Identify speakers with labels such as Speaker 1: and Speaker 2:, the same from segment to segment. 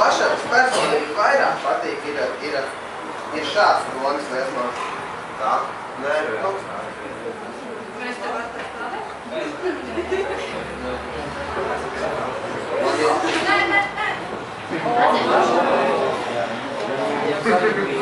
Speaker 1: pašam personīgi vairāk patīk ir šāds domas liesmā. Tā? Nē,
Speaker 2: Mēs tev atpēc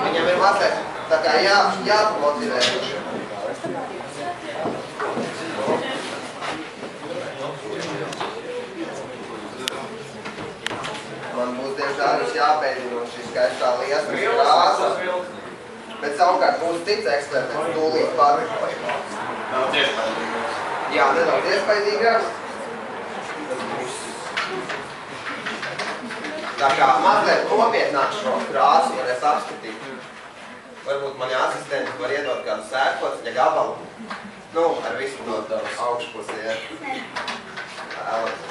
Speaker 1: Viņam ir mazliet tā kā jāpamotivē. Man būs diemžēl jāpēdina šī skaistā liesmas krāsa. Bet savukārt būs cits eksperiments, tūlīt par.
Speaker 3: Nav iespaidīgāks.
Speaker 1: Jā, nedaudz iespaidīgāks. Tā kā mazliet nopietnāk šo krāsu varēs apskatīt. Varbūt mani asistenti var iedot kādu sērkociņa gabalu. Nu, ar visu to augšpusi, ja. Vēlēt.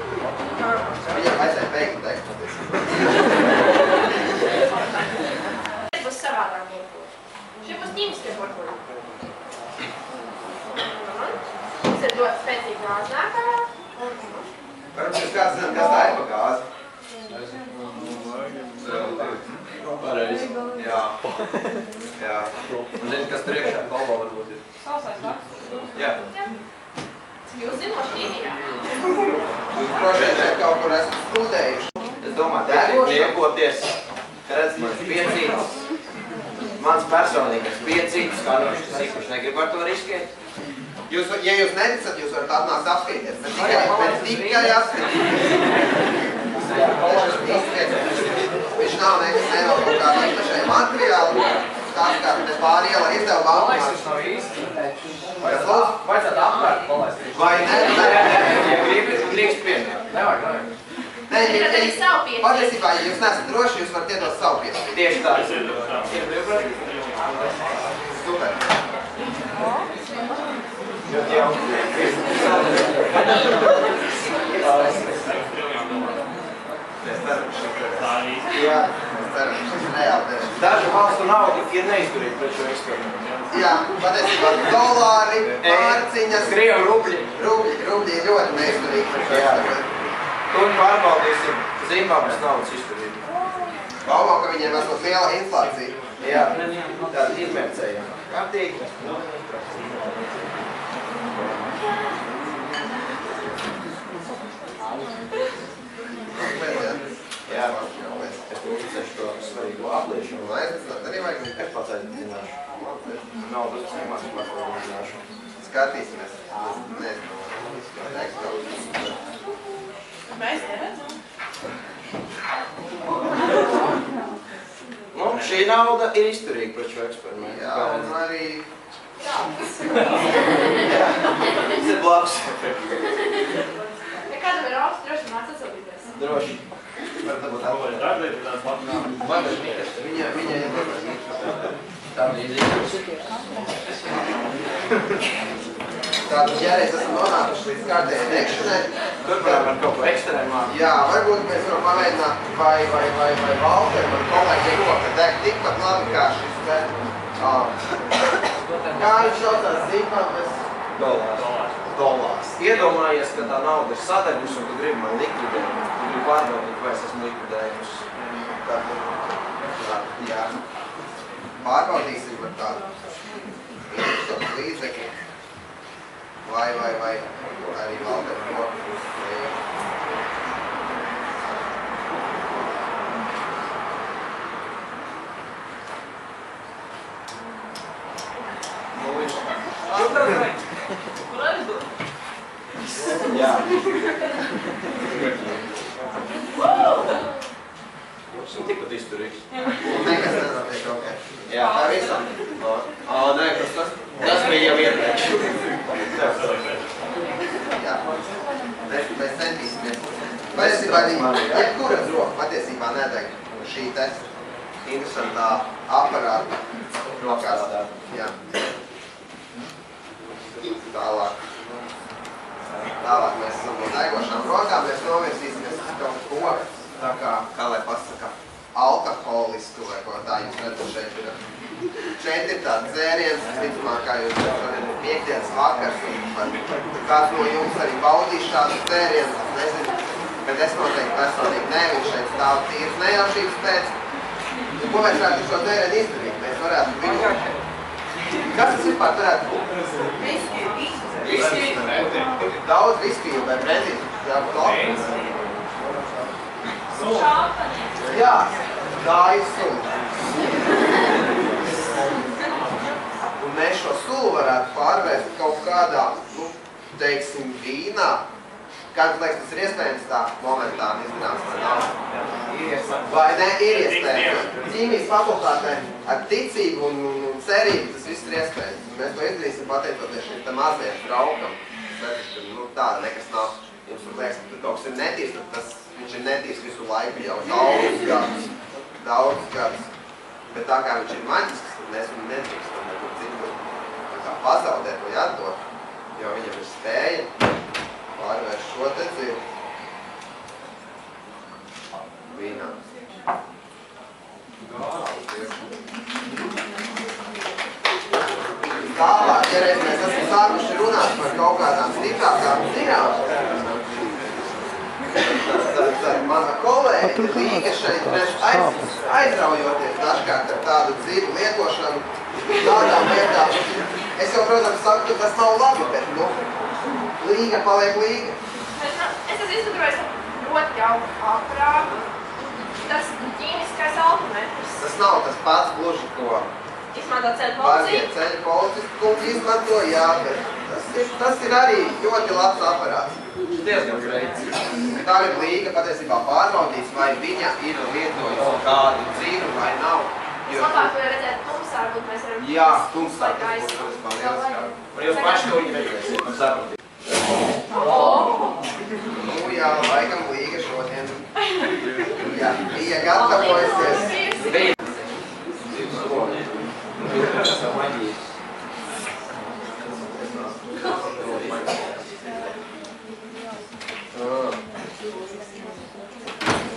Speaker 1: Viņam vajadzēja beigt tekstu.
Speaker 2: Šeit būs savādāk burbuļi. Šeit būs ņīmiskie burbuļi. Tas ir ļoti spēcīgi gāznākā.
Speaker 1: Varbūt jūs kāds zināt, kas tā ir pa gāzi?
Speaker 3: Pareizi.
Speaker 1: Jā. Jā.
Speaker 3: Un zini, kas priekšā kolbā varbūt ir?
Speaker 2: Sausais vaks.
Speaker 3: Jā.
Speaker 2: Jūs zinot ķīmijā.
Speaker 1: Jūs droši vien kaut kur esat studējuši.
Speaker 3: Es domāju, liekoties, ka redz mans piecītis. Mans personīgais piecītis, kā nošķis īpaši negrib ar to riskēt.
Speaker 1: Ja jūs neticat, jūs varat atnākt apskatīties, bet tikai apskatīties. Viņš nav nekas nevar kaut kādā īpašai materiāli, tāds kā te pāri iela izdeva baumās.
Speaker 3: Tas nav īsti.
Speaker 1: Kas lūdzu?
Speaker 3: Vajadzētu apvērt palēstīt.
Speaker 1: Vai ne?
Speaker 3: Ja gribi, drīkst pieņemt. Nevajag.
Speaker 1: Patiesībā, ja jūs neesat droši, jūs varat iedot savu piesīt.
Speaker 3: Tieši tā. Ir brīvprātīgi?
Speaker 1: Super.
Speaker 3: Ļoti jau.
Speaker 1: Mēs ceram, Jā, mēs ceram, šis ir reāli derešs.
Speaker 3: Dažu valstu naudu ir neizturīgi pret šo eksperimentu.
Speaker 1: Jā, patiesībā dolāri, mārciņas,
Speaker 3: Krievu rubļi.
Speaker 1: Rubļi ir ļoti neizturīgi pret šo eksperimentu.
Speaker 3: Un pārbaudīsim Zimbabves naudas izturību.
Speaker 1: Baumā, ka viņiem esot liela inflācija.
Speaker 3: Jā, tāda izmērcējama. Kārtīgi. Jā, es uzticēšu to svarīgo apliešanu.
Speaker 1: Aiznecināt arī vajag?
Speaker 3: Es pats aiznicināšu. Nav uzticēju maz klāt uzzināšu.
Speaker 1: Skatīsimies. Nezinu.
Speaker 2: Mēs neredzam.
Speaker 3: Nu, šī nauda ir izturīga pret šo eksperimentu.
Speaker 1: Jā, un arī...
Speaker 3: Tas ir blakus.
Speaker 2: Ja kādam ir augsts, droši māc atsildīties.
Speaker 3: Droši.
Speaker 1: Var dabūt atpakaļ. Viņa ir
Speaker 3: Tā līdzīgi.
Speaker 1: Tātad, ja reiz esam nonākuši līdz kārtējai nekšanai,
Speaker 3: Turpinām ar kaut ko ekstrēmāku.
Speaker 1: jā, varbūt mēs varam pamēģināt, vai Valter, man kolēģi roka deg tikpat labi kā šis te. Kā viņš saucās Zimbabves? Dolārs.
Speaker 3: Iedomājies, ka tā nauda ir sadegusi un tu gribi man likvidēt. Tu gribi pārbaudīt, vai es esmu likvidējusi.
Speaker 1: Tātad, jā. Pārbaudīsim par tādu līdzekļu. Vai arī Valter roka.
Speaker 3: Jā. Jums ir tikpat izturīgs.
Speaker 1: Nekas nenotiek, ok.
Speaker 3: Jā.
Speaker 1: Tā visam? Nē, tas bija jau iepriekš. Jā. Mēs centīsimies. Patiesībā jebkura roka patiesībā nedeg šī te interesantā aparāta rokās. Jā. Tālāk mēs esam no degošām rokām, mēs redzat, šeit ir tāds dzēriens, visticamāk, kā jūs šodien ir piekdienas vakars, un kāds no jums arī baudīs šādu dzērienu, es nezinu, bet es noteikti personīgi ne, viņš šeit stāv tīras nejaušības pēc. Un ko mēs varētu šo dzērienu izdarīt? Mēs varētu viņu... Kas tas vispār varētu būt? Viski. Daudz viskiju vai brendīt. Jā, tā ir sula. Un mēs šo sulu varētu pārvērst kaut kādā, nu, teiksim, vīnā. Kāds liekas, tas ir iespējams tā momentāni izdarāms, vai nav? Vai ne, ir iespējams. Ķīmijas fakultātē ar ticību un cerību tas viss ir iespējams. Mēs to izdarīsim pateicoties šim tam mazajam braukam. Nu, tāda nekas nav. Jums var liekas, ka tur kaut kas ir netīrs, tad viņš ir netīrs visu laiku jau daudzus gadus. Bet tā kā viņš ir maģisks, tad mēs viņu nedrīkstam nekur citur. Tā kā pazaudēt vai atdot, jo viņam ir spēja pārvērst šo te dzīvi vīnā. Tālāk, ja reiz mēs esam sākuši runāt par kaut kādām stiprākām ziņām, tad mana kolēģi Līga šeit aizraujoties dažkārt ar tādu dziļu lietošanu tādām lietām. Es jau, protams, saku, ka tas nav labi, bet, nu, Līga paliek Līga.
Speaker 2: Es esmu izgudrojis ļoti jauku aparātu. Tas ķīmiskais alkometrs.
Speaker 1: Tas nav tas pats gluži, ko
Speaker 2: izmanto ceļu policiju.
Speaker 1: Ceļu policisti izmanto, jā, bet tas ir arī ļoti labs aparāts.
Speaker 3: Diezgan greits.
Speaker 1: Tagad Līga patiesībā pārbaudīs, vai viņa ir lietojusi kādu dzīvi vai nav.
Speaker 2: Labāk, ko redzēt tumsā, varbūt mēs varam...
Speaker 1: Jā, tumsā, tas būs lieliskāk.
Speaker 3: Un jūs paši to viņi redzēsiet, man sapratīt.
Speaker 1: Nu jā, laikam Līga šodien. Jā, bija gatavojusies.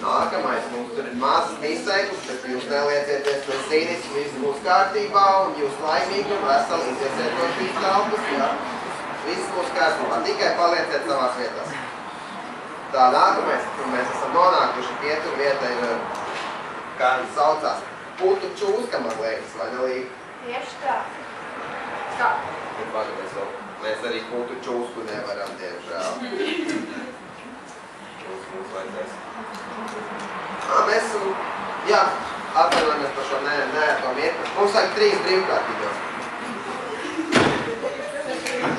Speaker 1: Nākamais mums tur ir mazas mīsēklis, bet jūs neliecieties no zīnis, viss būs kārtībā un jūs laimīgi un veseli iziesiet no šīs telpas, jā. Viss būs kārtībā, tikai palieciet savās vietās. Tā nākamais, kur mēs esam nonākuši pietur vieta ir, kā viņi saucās, putu čūska, man liekas, vai ne Līga?
Speaker 2: Tieši tā. Kā?
Speaker 1: Un pagamies vēl, mēs arī putu čūsku nevaram, diemžēl. Mums vajadzēs. Mēs esam, jā, atvainojamies par šo neērto mirkli. Mums vajag 3 brīvkārtīgos.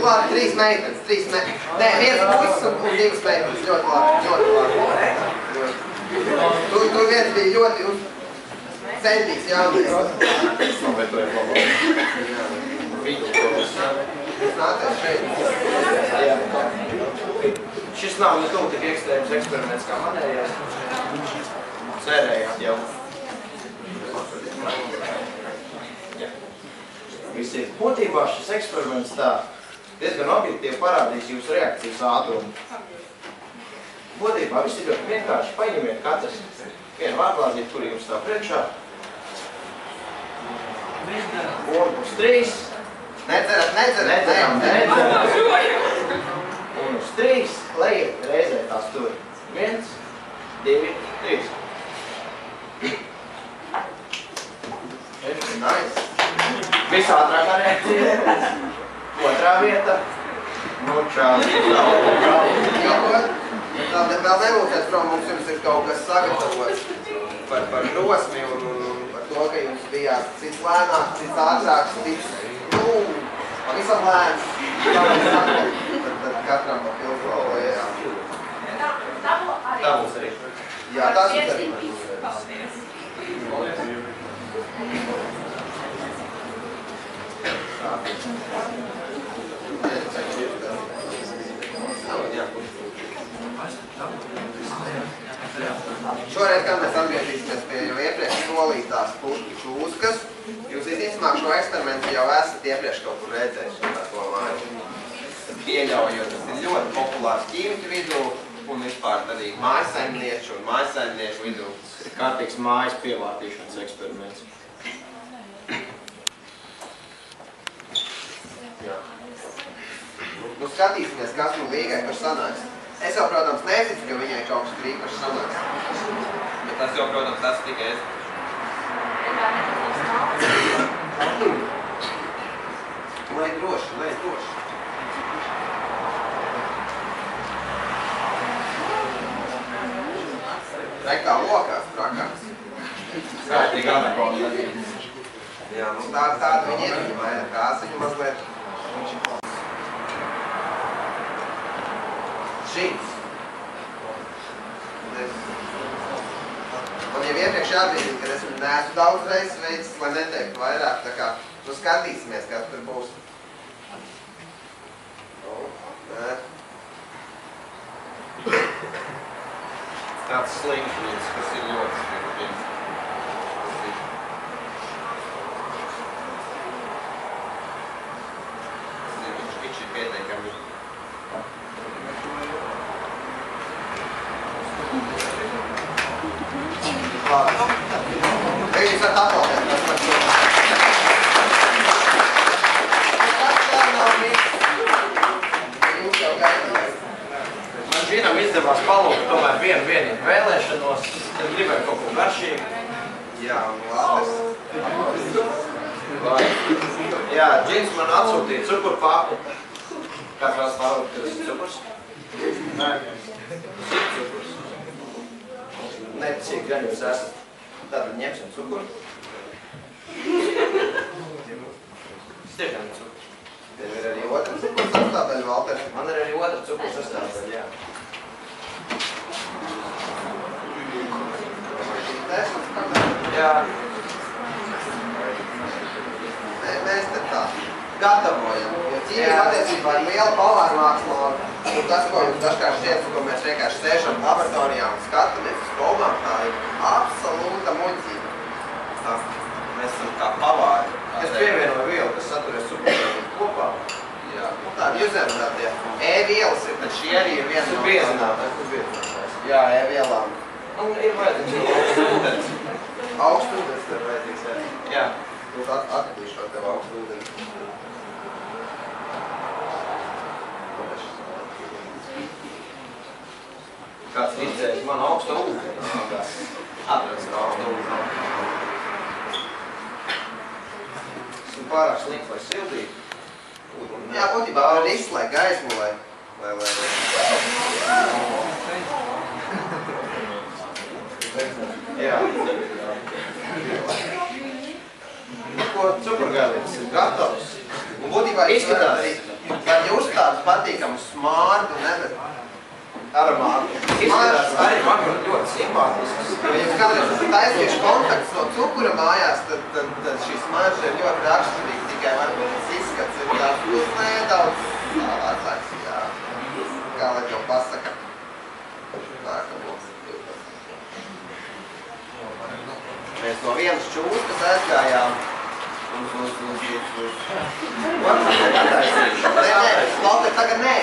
Speaker 1: Labi, 3 meitenes, 3 meitenes. Nē, 1 puisis un 2 meitenes. Ļoti labi, ļoti labi. Tur viens bija ļoti centīgs jaunies. Jūs nācāt šeit.
Speaker 3: Šis nav ne tuvu tik ekstrēms eksperiments kā manējais. Cerējāt jau. Visi. Būtībā šis eksperiments tā diezgan objektīvi parādīs jūsu reakcijas ātrumu. Būtībā viss ir ļoti vienkārši. Paņemiet katrs vienu vārklāzīt, kur jums stāv priekšā. Un uz 3. Nedzeram. Un uz 3 lejiet reizē tās tur. 1, 2, 3.
Speaker 1: Nice.
Speaker 3: Visātrākā reakcija. Otrā vieta. Nu, čau.
Speaker 1: Vēl nebūsiet prom, mums jums ir kaut kas sagatavots par drosmi un par to, ka jums bijāt cits lēnāks, cits ātrāks, cits, pavisam lēns. Tad katram pa pilsolu, jā.
Speaker 2: Tā būs arī.
Speaker 1: Jā, tas ir arī. Šoreiz, kad mēs atgriezīsimies pie jau iepriekš solītās putu čūskas, jūs visticamāk šo eksperimentu jau esat iepriekš kaut kur redzējuši, tā ko māju. Pieļaujot, tas ir ļoti populārs ķīmiķu vidū un vispār arī mājasaimnieku un mājasaimnieku vidū.
Speaker 3: Kārtīgs mājas pievārtīšanas eksperiments.
Speaker 1: Nu, skatīsimies, kas nu Līgai par sanāks. Es jau, protams, neticu, ka viņai kaut kas tur īpaši sanāks. Bet tas jau, protams, tas tikai es. Lai droši, lai droši. Rekā lokās trakās.
Speaker 3: Skaitīgi anakonda.
Speaker 1: Jā, nu tāda viņa ir, vai kāsiņu mazliet. Šīs. Man jau iepriekš jāatbīdīt, ka es neesmu daudz reizes veicis, lai neteiktu vairāk, tā kā nu skatīsimies, kas tur būs. Nē.
Speaker 3: Tāds slings līdz, kas ir ļoti slings.
Speaker 1: Viņš ir pieteikami. Jūs varat aplaudēt, kas par to. Tas tā nav mīgs. Jūs jau gaidījāt.
Speaker 3: Man vienam izdevās palūkt tomēr vienu vēlēšanos, tad gribēju kaut ko garšīgu.
Speaker 1: Jā, un labas.
Speaker 3: Jā, Džins man atsūtīja cukurpaku. Kāds vēlas palūkt, ka tas ir cukurs? Nē. Tas ir cukurs. Nē, cik gan jūs esat. Tātad ņemsim cukuru. Tas tiešām ir cukurs.
Speaker 1: Tev ir arī otra cukuru sastāvdaļa, Valter.
Speaker 3: Man ir arī otra cukuru sastāvdaļa, jā. Jā.
Speaker 1: Mēs te tā gatavojam, jo ķīmija attiecībā ir liela pavārmāksla, un tas, ko jums dažkārt šķiet, ko mēs vienkārši sēžam laboratorijā un skatāmies uz probām, tā ir absolūta muļķība. Mēs esam kā pavāri.
Speaker 3: Es pievienoju vielu, kas saturies supervielu kopā.
Speaker 1: Jā, nu tā, jūs zināt, tie E-vielas ir, tad šī arī ir viena
Speaker 3: Tas ir biezināt.
Speaker 1: Jā, E-vielām.
Speaker 3: Un ir vajadzīgs augsts ūdens.
Speaker 1: Augsts ūdens tev vajadzīgs, jā.
Speaker 3: Jā.
Speaker 1: Jūs atradīšu tev augstu ūdeni.
Speaker 3: Kāds izdzēs man augstu ūdeni. Atradis augstu ūdeni. Esmu pārāk slinks, lai sildītu.
Speaker 1: Jā, būtībā var izslēgt gaismu, lai...
Speaker 3: Jā. Ko cukurgailis ir gatavs?
Speaker 1: Un būtībā izskatās arī, var jūs tādus patīkamus smārdu, nevar aromātu.
Speaker 3: Izskatās arī man ļoti simpātisks.
Speaker 1: Ja jums kādreiz taisīšu kontakts no cukura mājās, tad šī smarža ir ļoti raksturīga, tikai varbūt tas izskats ir tās nedaudz savādāks, jā. Kā lai jau pasaka. Tā, ka mums ir 12. Mēs no vienas čūskas aizgājām uz... Valter, tagad nē.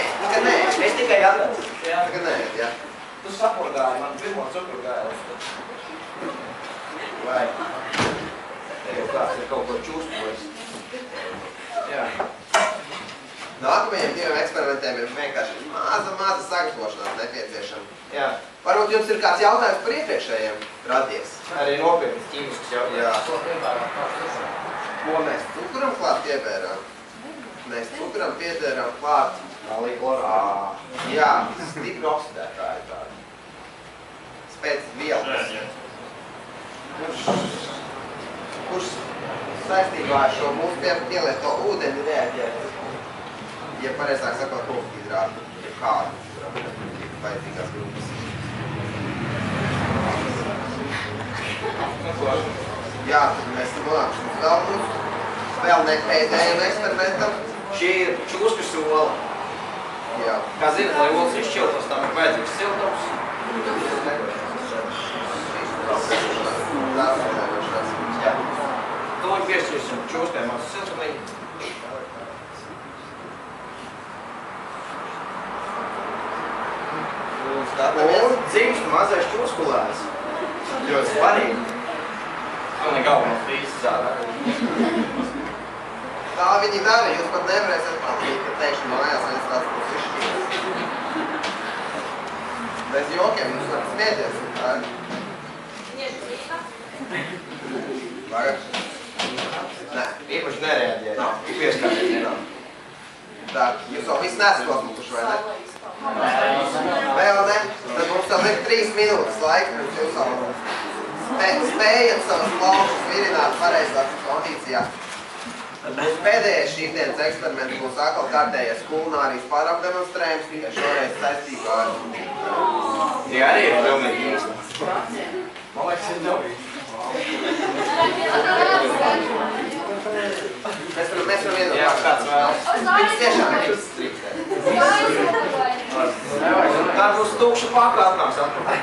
Speaker 3: Es tikai atradzu.
Speaker 1: Tagad nē, jā.
Speaker 3: Tu sapurgāji man pirmo cukurgailis. Vai? Te jau kāds ir kaut ko čūstojis. Jā.
Speaker 1: Nākamajiem diviem eksperimentiem ir vienkārši maza sagatavošanās nepieciešama.
Speaker 3: Jā.
Speaker 1: Varbūt jums ir kāds jautājums par iepriekšējiem radies?
Speaker 3: Arī nopietnas ķīmiskas jautājums.
Speaker 1: Ko mēs cukuram klāt piebērām? Mēs cukuram piebērām klāt...
Speaker 3: Aliklorā.
Speaker 1: Jā, stipri oksidētāji tādi. Spēcīgi vielas. Kurš saistībā ar šo mūsu pielieto ūdeni reaģē? Ja pareizāk sakot, kohidrātu, ja kādu, kuram ir vajadzīgās grupas. Jā, tad mēs nonāksim uz vēl nepēdējiem eksperimentam.
Speaker 3: Šī ir čūskas ola.
Speaker 1: Jā.
Speaker 3: Kā zināt, lai olas izšķiltos, tam ir vajadzīgs siltums. Jā. Tūlīt piešķirsim čūskai mazu siltumiņu. Un dzimst mazais čūskulēs. Ļoti svarīgi. Un ne galvenā frīzes zādā.
Speaker 1: Tā viņi dara, jūs pat nevarēsiet patīk, ka teikšu mājās viens tāds Bez jokiem, jūs varat smieties. Tagad? Nē.
Speaker 3: Īpaši nereaģēja.
Speaker 1: Nav.
Speaker 3: Pieskārties.
Speaker 1: Nav. Tā, jūs vēl viss nesat uzmukuši, vai ne? Vēl ne? Tad mums vēl ir 3 minūtes laika, pirms jūs vēl spējat savas plaušas virināt pareizās kondīcijā. Tad mūsu pēdējais šīs dienas eksperiments būs atkal kārtējais kulinārijas pārapdemonstrējums, tikai šoreiz saistībā ar...
Speaker 3: Tie arī ir pilnīgi īsti. Man liekas, ir dabīgi.
Speaker 1: Mēs varam vienot.
Speaker 3: Jā, kāds vēlas.
Speaker 1: Viņš tiešām ir strikstē.
Speaker 3: Tā būs tukša paka atnāks atpakaļ.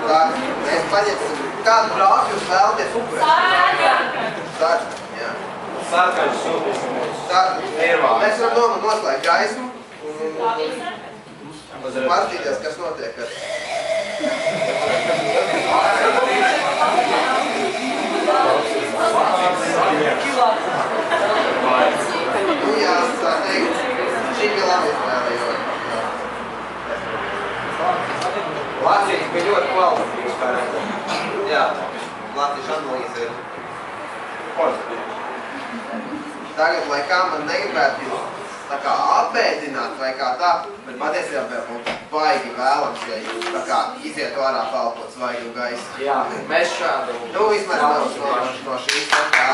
Speaker 1: Tā, mēs paņemsim, kādu brāku jūs vēlaties upurēt? Sarkanu, jā.
Speaker 3: Sarkaņš sūtīs.
Speaker 1: Sarkanu. Mēs varam noslēgt gaismu un paskatīties, kas notiek ar... Nu jā, tā teikt, šī bija labi izvēle, jo...
Speaker 3: Latvijas bija ļoti kvalitatīvs pērēs.
Speaker 1: Jā, Latvijas analīze ir...
Speaker 3: Pozitīvs.
Speaker 1: Tagad, lai kā man negribētu jūs tā kā apbēdināt vai kā tā, bet patiesībā būtu baigi vēlams, ja jūs tā kā izietu ārā pelpot svaigu gaisu.
Speaker 3: Jā, mēs šādu...
Speaker 1: Nu, vismaz no šīs tā kā...